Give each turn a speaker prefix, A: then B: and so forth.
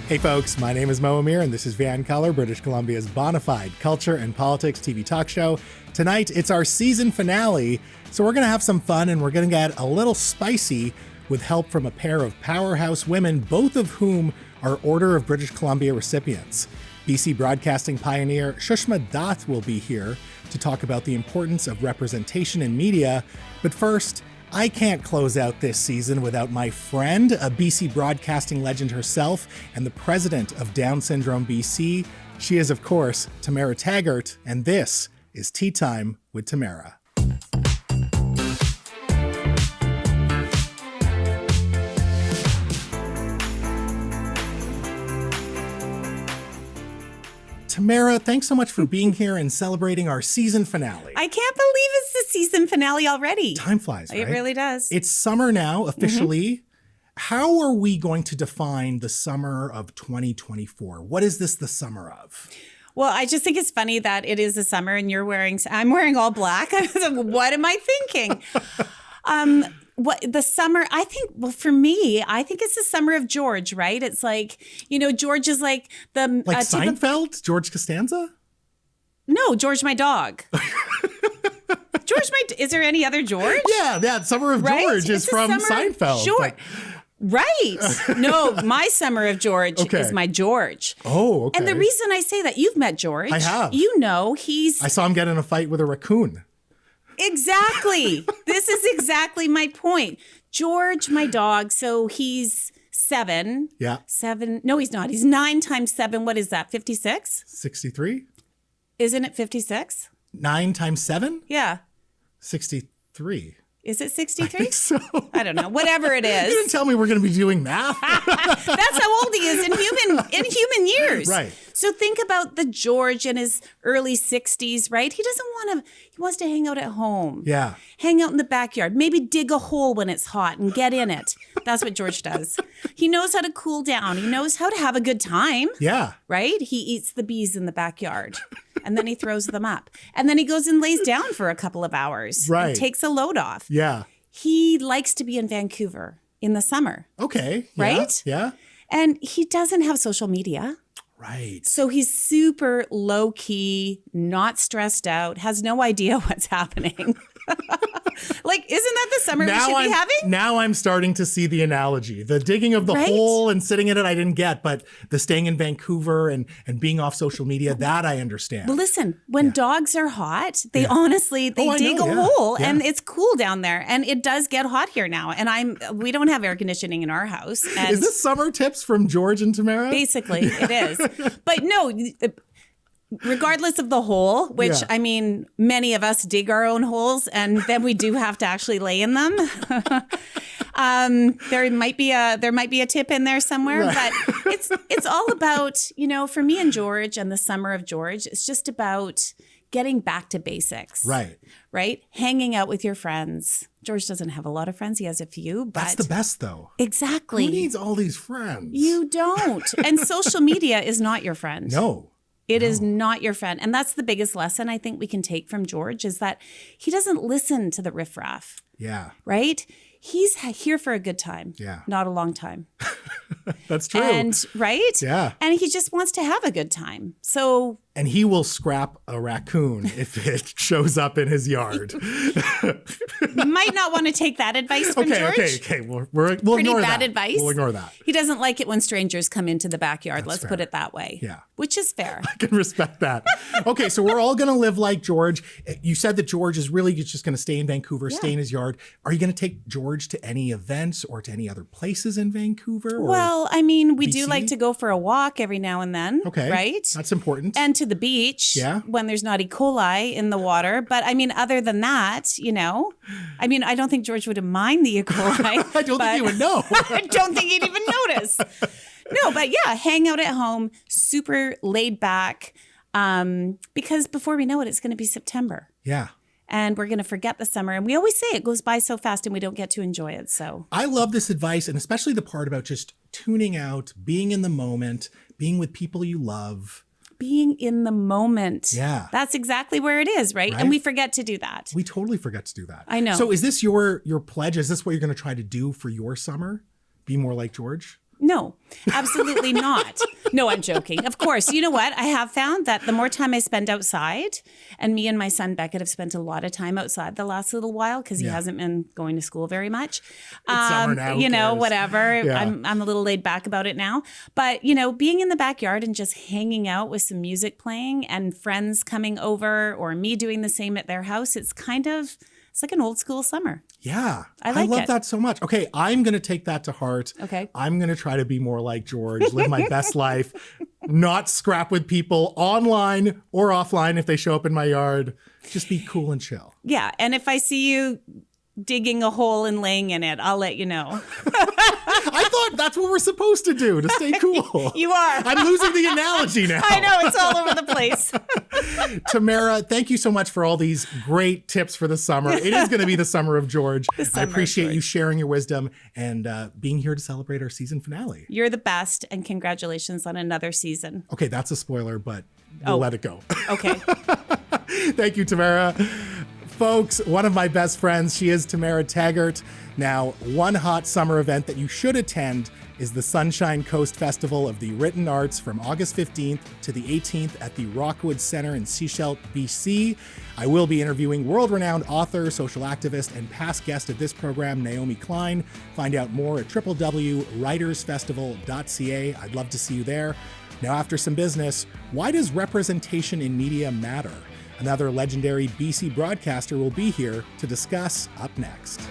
A: Hey folks, my name is Mo Amir and this is VANCOLOUR, British Columbia's bona fide culture and politics TV talk show. Tonight, it's our season finale, so we're going to have some fun and we're going to get a little spicy with help from a pair of powerhouse women, both of whom are Order of British Columbia recipients. BC broadcasting pioneer Sushma Dutt will be here to talk about the importance of representation in media. But first, I can't close out this season without my friend, a BC broadcasting legend herself, and the president of Down Syndrome BC. She is, of course, Tamara Taggart, and this is Tea Time with Tamara. Tamara, thanks so much for being here and celebrating our season finale.
B: I can't believe it's the season finale already.
A: Time flies, right?
B: It really does.
A: It's summer now, officially. Mm-hmm. How are we going to define the summer of 2024? What is this the summer of?
B: Well, I just think it's funny that it is the summer and I'm wearing all black. I was like, what am I thinking? What the summer, I think, well, for me, I think it's the summer of George, right? It's like, George is like the...
A: Like Seinfeld? George Costanza?
B: No, George my dog. Is there any other George?
A: Yeah, Summer of
B: right?
A: George is from Seinfeld.
B: George. Right. No, my summer of George is my George.
A: Oh, okay.
B: And the reason I say that, you've met George.
A: I have.
B: He's...
A: I saw him get in a fight with a raccoon.
B: Exactly. This is exactly my point. George, my dog, so he's 7.
A: Yeah.
B: 7. No, he's not. He's 9 times 7. What is that? 56?
A: 63?
B: Isn't it 56?
A: 9 times 7?
B: Yeah.
A: 63.
B: Is it 63?
A: I think so.
B: I don't know. Whatever it is.
A: You didn't tell me we're going to be doing math.
B: That's how old he is in human years.
A: Right.
B: So think about the George in his early 60s, right? He wants to hang out at home.
A: Yeah.
B: Hang out in the backyard. Maybe dig a hole when it's hot and get in it. That's what George does. He knows how to cool down. He knows how to have a good time.
A: Yeah.
B: Right? He eats the bees in the backyard. And then he throws them up. And then he goes and lays down for a couple of hours.
A: Right.
B: And takes a load off.
A: Yeah.
B: He likes to be in Vancouver in the summer.
A: Okay.
B: Right?
A: Yeah.
B: And he doesn't have social media.
A: Right.
B: So he's super low key, not stressed out, has no idea what's happening. Like, isn't that the summer we should be having?
A: Now I'm starting to see the analogy. The digging of the hole and sitting in it, I didn't get, but the staying in Vancouver and being off social media, that I understand.
B: Well, listen, when dogs are hot, they honestly, dig a hole and it's cool down there. And it does get hot here now. And we don't have air conditioning in our house. And
A: is this summer tips from George and Tamara?
B: Basically, it is. But no, regardless of the hole, which many of us dig our own holes and then we do have to actually lay in them. There might be a tip in there somewhere, but it's all about, for me and George and the summer of George, it's just about getting back to basics. Right? Hanging out with your friends. George doesn't have a lot of friends. He has a few, but
A: that's the best though.
B: Exactly.
A: Who needs all these friends?
B: You don't. And social media is not your friend.
A: No.
B: It is not your friend. And that's the biggest lesson I think we can take from George is that he doesn't listen to the riffraff.
A: Yeah.
B: Right? He's here for a good time.
A: Yeah.
B: Not a long time.
A: That's true.
B: And right?
A: Yeah.
B: And he just wants to have a good time. So.
A: And he will scrap a raccoon if it shows up in his yard.
B: Might not want to take that advice from George.
A: Okay. We'll
B: Pretty
A: ignore
B: bad
A: that.
B: Advice.
A: We'll ignore that.
B: He doesn't like it when strangers come into the backyard.
A: That's
B: Let's
A: fair.
B: put it that way.
A: Yeah.
B: Which is fair.
A: I can respect that. Okay, so we're all going to live like George. You said that George is really just going to stay in Vancouver, stay in his yard. Are you going to take George to any events or to any other places in Vancouver?
B: Well, I mean, we
A: BC?
B: do like to go for a walk every now and then.
A: Okay.
B: Right?
A: That's important.
B: And to the beach.
A: Yeah.
B: When there's not E. coli in the water. But I mean, other than that, I don't think George would mind the E. coli.
A: I don't think he would know.
B: I don't think he'd even notice. No, but hang out at home, super laid back. Because before we know it, it's going to be September.
A: Yeah.
B: And we're going to forget the summer. And we always say it goes by so fast and we don't get to enjoy it. So
A: I love this advice, and especially the part about just tuning out, being in the moment, being with people you love.
B: Being in the moment.
A: Yeah.
B: That's exactly where it is, right? And we forget to do that.
A: We totally forget to do that.
B: I know.
A: So is this your pledge? Is this what you're going to try to do for your summer? Be more like George?
B: No, absolutely not. No, I'm joking. Of course. You know what? I have found that the more time I spend outside, and me and my son Beckett have spent a lot of time outside the last little while because he hasn't been going to school very much.
A: It's summer now,
B: you know, whatever.
A: Yeah.
B: I'm a little laid back about it now. But, you know, being in the backyard and just hanging out with some music playing and friends coming over or me doing the same at their house, it's like an old school summer.
A: Yeah.
B: I
A: love that so much. Okay, I'm going to take that to heart.
B: Okay.
A: I'm going to try to be more like George, live my best life, not scrap with people online or offline if they show up in my yard. Just be cool and chill.
B: Yeah. And if I see you digging a hole and laying in it, I'll let you know.
A: I thought that's what we're supposed to do, to stay cool.
B: You are.
A: I'm losing the analogy now.
B: I know, it's all over the place.
A: Tamara, thank you so much for all these great tips for the summer. It is going to be the summer of George. I appreciate you sharing your wisdom and being here to celebrate our season finale.
B: You're the best, and congratulations on another season.
A: Okay, that's a spoiler, but we'll let it go.
B: Okay.
A: Thank you, Tamara. Folks, one of my best friends, she is Tamara Taggart. Now, one hot summer event that you should attend is the Sunshine Coast Festival of the Written Arts from August 15th to the 18th at the Rockwood Centre in Sechelt, BC. I will be interviewing world-renowned author, social activist, and past guest of this program, Naomi Klein. Find out more at www.writersfestival.ca. I'd love to see you there. Now, after some business, why does representation in media matter? Another legendary BC broadcaster will be here to discuss up next.